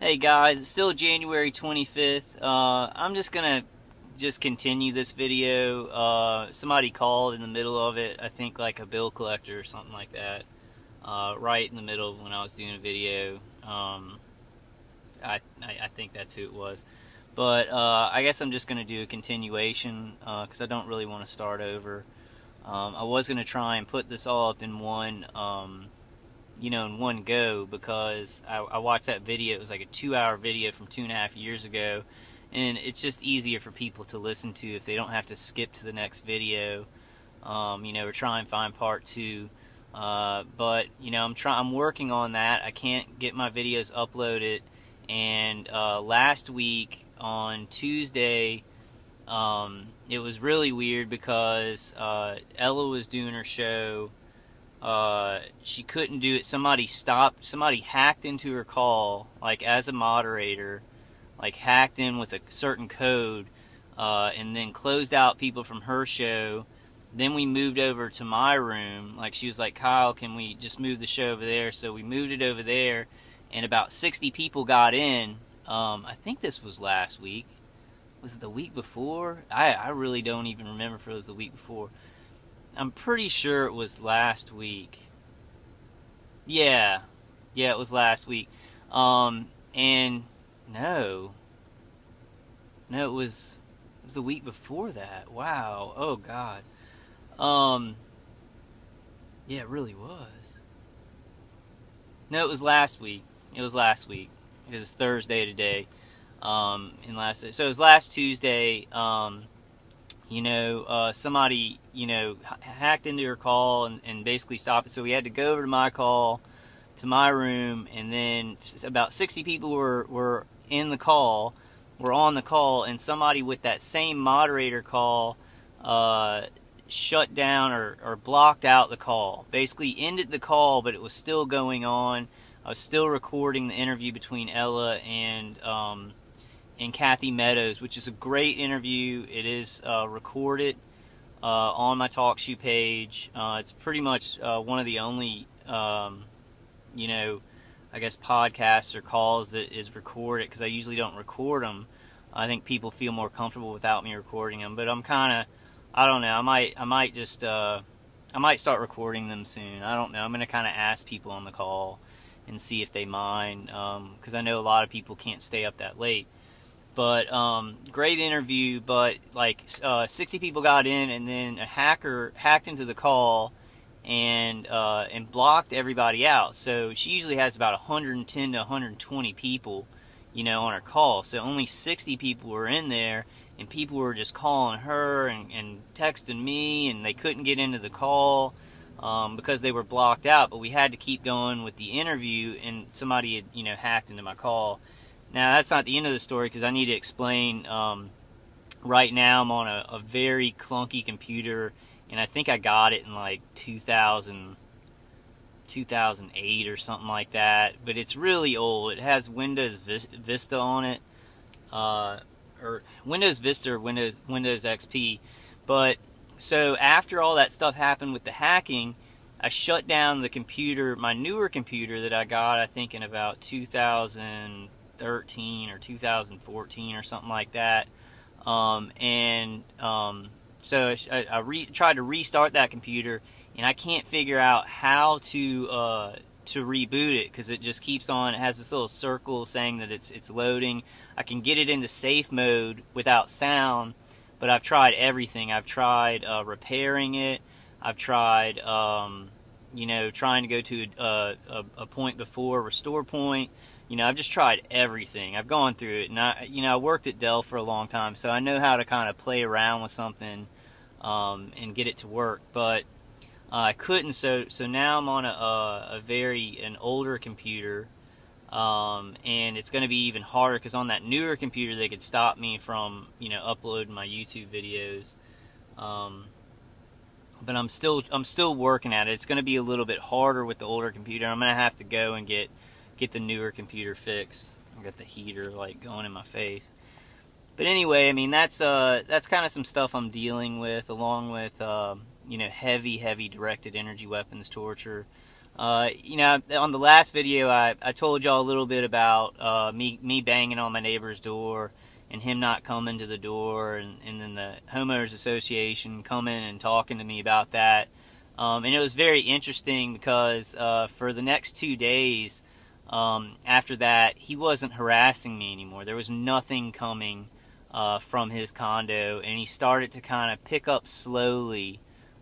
Hey guys, it's still January 25th. I'm just gonna continue this video. Somebody called in the middle of it, I think like a bill collector or something like that, right in the middle when I was doing a video. I think that's who it was. But I guess I'm just gonna do a continuation because I don't really want to start over. I was gonna try and put this all up in one in one go, because I watched that video. It was like a 2-hour video from 2.5 years ago, and it's just easier for people to listen to if they don't have to skip to the next video, or try and find part two. But I'm working on that. I can't get my videos uploaded, and last week on Tuesday, it was really weird because Ella was doing her show. She couldn't do it. Somebody hacked into her call, like as a moderator, like hacked in with a certain code, and then closed out people from her show. Then we moved over to my room. Like, she was like, Kyle, can we just move the show over there? So we moved it over there, and about 60 people got in. I think this was last week. Was it the week before? I really don't even remember if it was the week before. I'm pretty sure it was last week. Yeah, it was last week. And no, it was the week before that. Wow. Oh God. Yeah, it really was. No, it was last week. It was Thursday today. So it was last Tuesday. Somebody, hacked into her call and basically stopped it. So we had to go over to my call, to my room, and then about 60 people were on the call, and somebody with that same moderator call shut down or blocked out the call. Basically ended the call, but it was still going on. I was still recording the interview between Ella and Kathy Meadows, which is a great interview. It is recorded on my TalkShoe page. It's pretty much one of the only, I guess, podcasts or calls that is recorded, because I usually don't record them. I think people feel more comfortable without me recording them, but I'm kind of, I don't know, I might just, I might start recording them soon. I don't know. I'm going to kind of ask people on the call and see if they mind, because I know a lot of people can't stay up that late. But great interview. But like 60 people got in, and then a hacker hacked into the call and blocked everybody out. So she usually has about 110 to 120 people, on her call. So only 60 people were in there, and people were just calling her and texting me, and they couldn't get into the call because they were blocked out. But we had to keep going with the interview, and somebody had hacked into my call. Now, that's not the end of the story, because I need to explain. Right now I'm on a very clunky computer, and I think I got it in like 2008 or something like that. But it's really old. It has Windows Vista on it, or Windows Vista or Windows XP. But so after all that stuff happened with the hacking, I shut down the computer, my newer computer that I got, I think in about 2013 or 2014 or something like that. So I tried to restart that computer, and I can't figure out how to reboot it, because it just keeps on. It has this little circle saying that it's loading. I can get it into safe mode without sound, but I've tried everything. I've tried repairing it. I've tried trying to go to a point before, restore point. I've just tried everything. I've gone through it, and I worked at Dell for a long time, so I know how to kind of play around with something and get it to work. But I couldn't. So now I'm on an older computer, and it's going to be even harder, because on that newer computer they could stop me from uploading my YouTube videos. But I'm still working at it. It's going to be a little bit harder with the older computer. I'm going to have to go and get the newer computer fixed. I got the heater like going in my face. But anyway, I mean, that's kind of some stuff I'm dealing with, along with heavy directed energy weapons torture. You know, on the last video, I told y'all a little bit about me banging on my neighbor's door and him not coming to the door, and then the homeowners association coming and talking to me about that. And it was very interesting because for the next 2 days after that, he wasn't harassing me anymore. There was nothing coming from his condo, and he started to kind of pick up slowly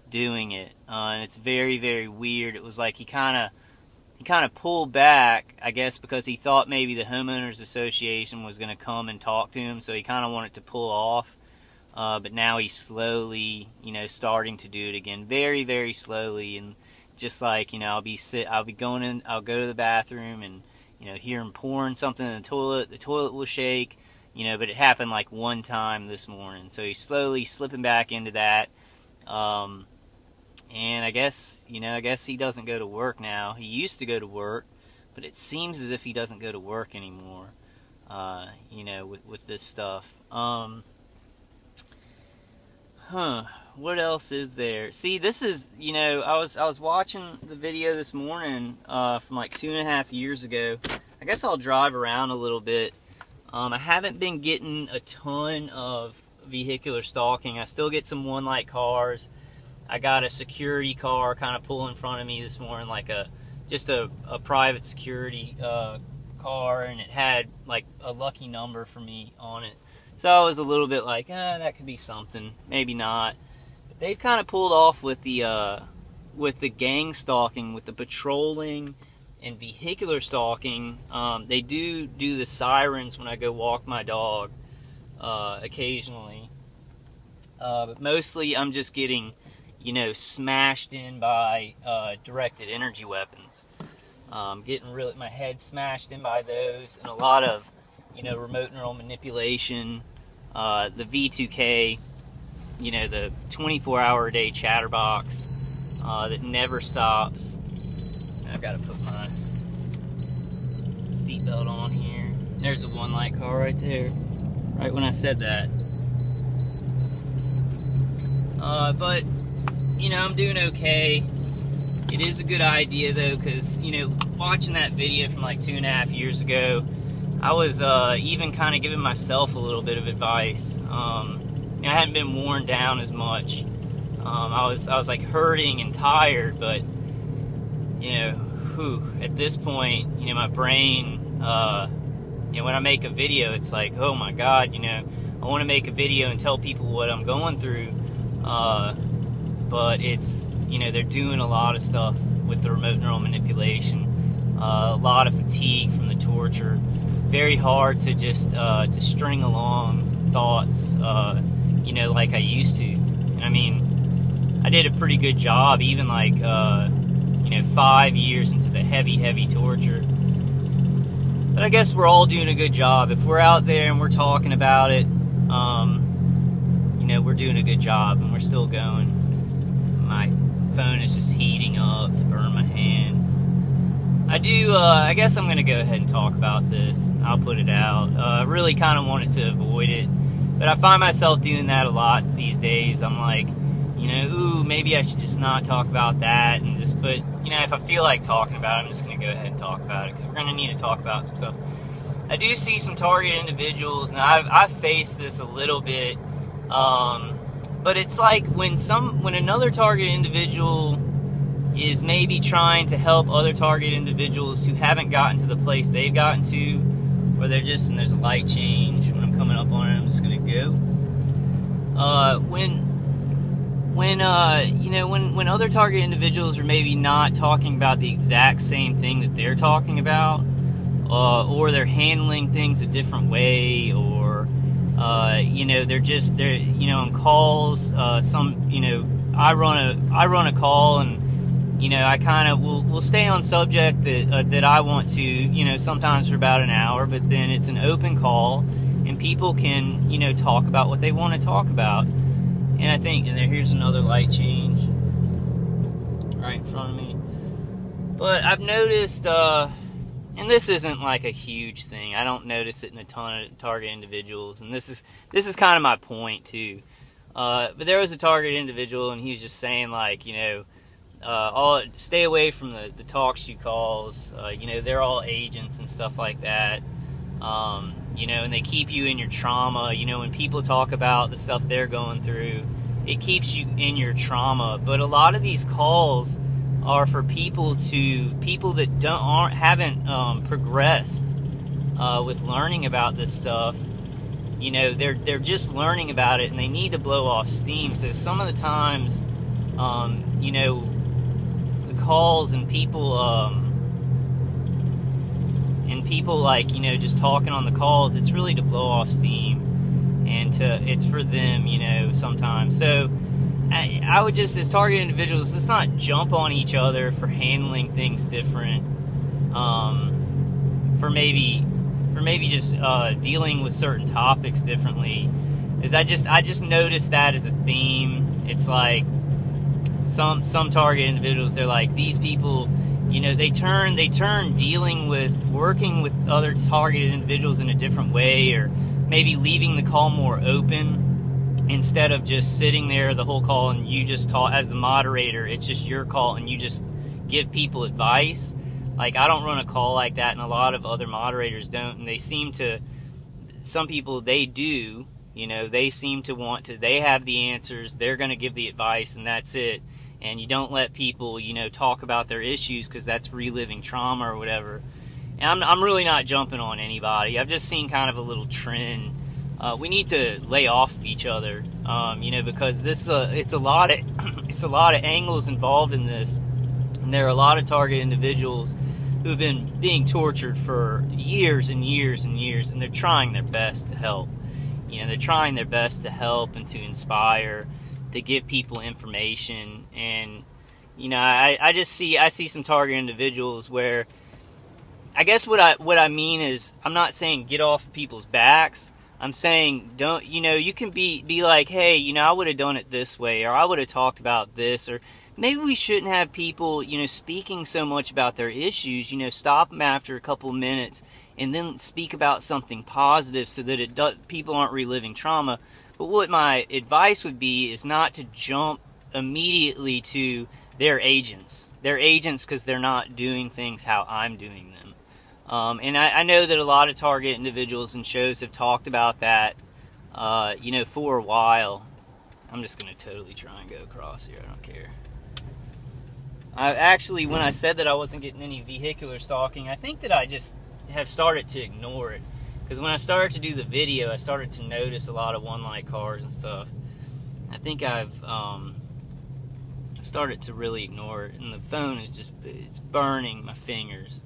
doing it, and it's very, very weird. It was like he kind of pulled back, I guess, because he thought maybe the homeowners association was going to come and talk to him, so he kind of wanted to pull off. But now he's slowly, you know, starting to do it again, very, very slowly, and just like, you know, I'll be going in, I'll go to the bathroom and, you know, hear him pouring something in the toilet will shake, you know, but it happened like one time this morning, so he's slowly slipping back into that. And I guess he doesn't go to work now. He used to go to work, but it seems as if he doesn't go to work anymore, you know, with this stuff. What else is there? See, this is, you know, I was watching the video this morning from like 2.5 years ago. I guess I'll drive around a little bit. I haven't been getting a ton of vehicular stalking. I still get some one-light cars. I got a security car kind of pull in front of me this morning, like just a private security car, and it had like a lucky number for me on it. So I was a little bit like, that could be something, maybe not. But they've kind of pulled off with the gang stalking, with the patrolling and vehicular stalking. They do the sirens when I go walk my dog occasionally, but mostly I'm just getting, you know, smashed in by directed energy weapons. Getting really my head smashed in by those, and a lot of, you know, remote neural manipulation, the V2K, you know, the 24-hour-a-day chatterbox that never stops. I've got to put my seatbelt on here. There's a one-light car right there, right when I said that. But, you know, I'm doing okay. It is a good idea, though, because, you know, watching that video from like 2.5 years ago, I was even kind of giving myself a little bit of advice. I hadn't been worn down as much. I was like hurting and tired, but, you know, at this point, you know, my brain, you know, when I make a video, it's like, oh my God, you know, I want to make a video and tell people what I'm going through, but it's, you know, they're doing a lot of stuff with the remote neural manipulation, a lot of fatigue from the torture, very hard to just to string along thoughts, you know, like I used to. And I mean, I did a pretty good job, even like, you know, 5 years into the heavy torture. But I guess we're all doing a good job. If we're out there and we're talking about it, you know, we're doing a good job, and we're still going. My phone is just heating up to burn my hand. I guess I'm going to go ahead and talk about this. I'll put it out. I really kind of wanted to avoid it, but I find myself doing that a lot these days. I'm like, you know, ooh, maybe I should just not talk about that, and just, but, you know, if I feel like talking about it, I'm just going to go ahead and talk about it, because we're going to need to talk about some stuff. I do see some target individuals. Now, I've faced this a little bit, but it's like when another target individual is maybe trying to help other target individuals who haven't gotten to the place they've gotten to, or they're just, and there's a light change when I'm coming up on it, I'm just going to go. When other target individuals are maybe not talking about the exact same thing that they're talking about, or they're handling things a different way, or they're on calls. I run a call, and I kind of will stay on subject that I want to, sometimes for about an hour, but then it's an open call, and people can talk about what they want to talk about. And I think, and here's another light change right in front of me. But I've noticed, and this isn't like a huge thing. I don't notice it in a ton of target individuals, and this is kind of my point too. But there was a target individual, and he was just saying, like, stay away from the talk shoe calls. You know, they're all agents and stuff like that. You know, and they keep you in your trauma. You know, when people talk about the stuff they're going through, it keeps you in your trauma. But a lot of these calls are for people that haven't progressed with learning about this stuff. You know, they're just learning about it, and they need to blow off steam. So some of the times, you know, the calls and people like, you know, just talking on the calls, it's really to blow off steam, and it's for them, you know, sometimes. So I would just, as target individuals, let's not jump on each other for handling things different, for maybe just dealing with certain topics differently. Is I just noticed that as a theme. It's like some target individuals, they're like, these people, you know, they turn working with other targeted individuals in a different way, or maybe leaving the call more open instead of just sitting there the whole call and you just talk as the moderator. It's just your call and you just give people advice. Like, I don't run a call like that, and a lot of other moderators don't, and they seem to, some people, they do, you know, they seem to want to, they have the answers, they're going to give the advice, and that's it. And you don't let people, you know, talk about their issues, because that's reliving trauma or whatever. And I'm really not jumping on anybody. I've just seen kind of a little trend. We need to lay off of each other, you know, because this it's a lot of angles involved in this, and there are a lot of target individuals who've been being tortured for years and years and years, and they're trying their best to help. You know, they're trying their best to help and to inspire, to give people information. And, you know, I see some target individuals where, I guess what I mean is, I'm not saying get off of people's backs. I'm saying, don't, you know, you can be like, hey, you know, I would have done it this way, or I would have talked about this, or maybe we shouldn't have people, you know, speaking so much about their issues. You know, stop them after a couple of minutes and then speak about something positive, so that people aren't reliving trauma. But what my advice would be is not to jump immediately to their agents. They're agents because they're not doing things how I'm doing them. And I know that a lot of target individuals and shows have talked about that, you know, for a while. I'm just going to totally try and go across here. I don't care. I actually, when I said that I wasn't getting any vehicular stalking, I think that I just have started to ignore it. Because when I started to do the video, I started to notice a lot of one-light cars and stuff. I think I've started to really ignore it, and the phone is just, it's burning my fingers.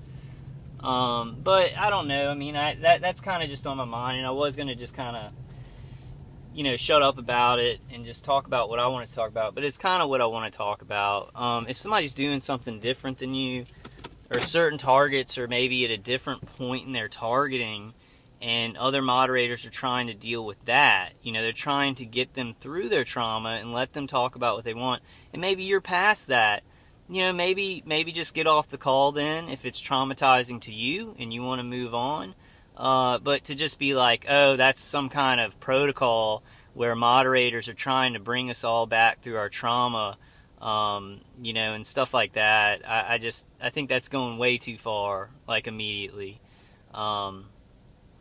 But I don't know. I mean, that's kind of just on my mind, and I was going to just kind of, you know, shut up about it and just talk about what I want to talk about. But it's kind of what I want to talk about. If somebody's doing something different than you, or certain targets are maybe at a different point in their targeting, and other moderators are trying to deal with that, you know, they're trying to get them through their trauma and let them talk about what they want, and maybe you're past that, you know, maybe just get off the call then if it's traumatizing to you and you want to move on. But to just be like, oh, that's some kind of protocol where moderators are trying to bring us all back through our trauma, you know, and stuff like that. I think that's going way too far, like, immediately.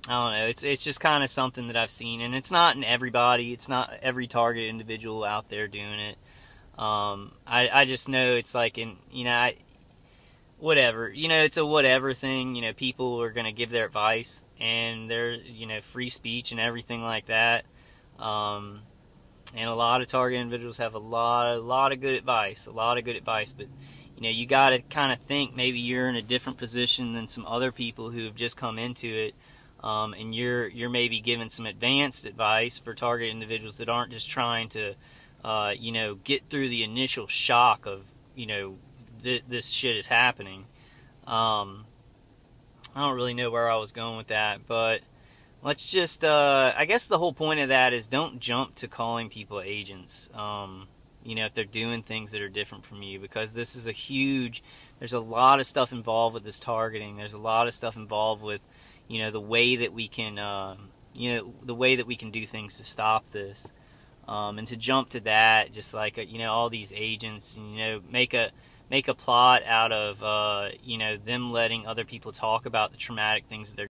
I don't know. It's just kind of something that I've seen, and it's not in everybody. It's not every target individual out there doing it. I just know it's like, you know, whatever. You know, it's a whatever thing. You know, people are going to give their advice, and they're, you know, free speech and everything like that. And a lot of target individuals have a lot of good advice, but, you know, you got to kind of think maybe you're in a different position than some other people who have just come into it. And you're maybe giving some advanced advice for target individuals that aren't just trying to, you know, get through the initial shock of, you know, this shit is happening. I don't really know where I was going with that, but let's just, I guess the whole point of that is don't jump to calling people agents, you know, if they're doing things that are different from you, because this is there's a lot of stuff involved with this targeting. There's a lot of stuff involved with, you know, the way that we can, you know, the way that we can do things to stop this. And to jump to that, just like all these agents, and make a plot out of them letting other people talk about the traumatic things that they're